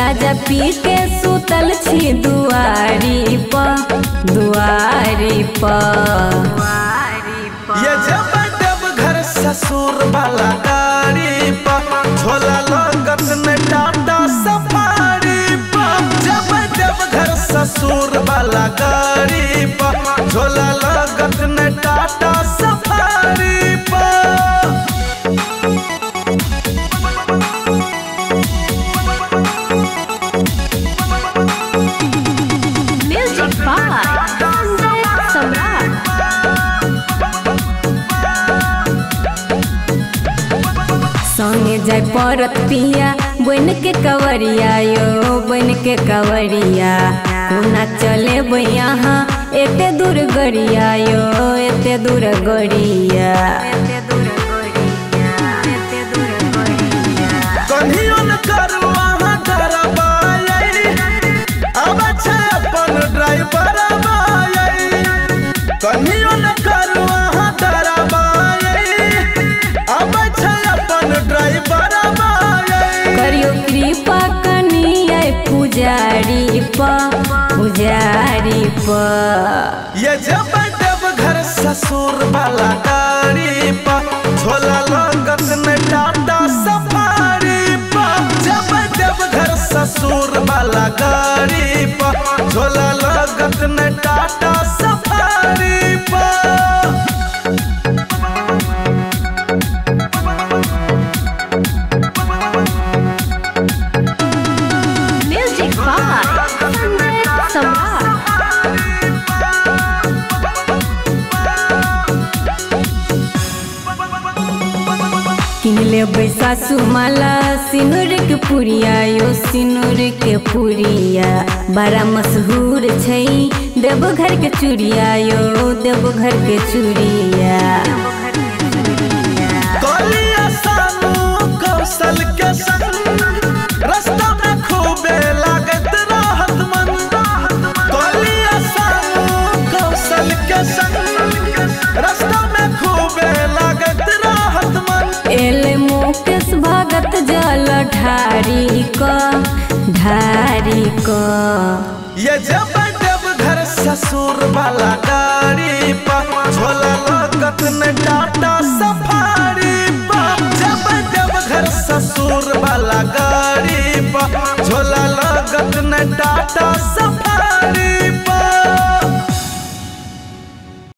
गाजा पी के सुतल छी दुआरी पर दुआरी पर। ये जब घर ससुर वाला गाड़ी पर झोला लगत में टाटा सफारी पर। जब घर ससुर वाला गाड़ी पर झोला लगत में टाटा सफारी पर। म्यूजिक बाय सम्राट। संगे जाय परत पिया बन के कवरिया यो बन के कवरिया। कोना चले यहाँ एते दूर गड़िया यो एते दूर गड़िया। कन्हियों न करवा डरबाई अब अच्छा अपन ड्राइवर बाई। कन्हियों न करवा डरबाई अब अच्छा अपन ड्राइवर बाई। करियो कृपा कनिया पुजारी पर पुजारी पर। ये जब घर ससुर वाला गाड़ी पर झोला लगत में टाटा सफारी पर। जब घर ससुर वाला गाड़ी पर झोला लगत में टाटा सफारी पर। म्यूजिक बाय सम्राट। किन लेबै सासू माला सिनुर के पुरिया यो सिनुर के पुरिया। बड़ा मशहूर छै देवघर के चूड़िया यो देवघर के चूड़िया। कलिया सानू कौशल के संग रास्ता में खूबे लागत रहत मन। कलिया सानू कौशल के संग रास्ता में खूबे लागत रहत मन। एले मुकेश भगत जल ढारी क। ये जब घर ससुर वाला गाड़ी पर झोला लगत में टाटा सफारी पर। जब घर ससुर वाला गाड़ी पर झोला लगत में टाटा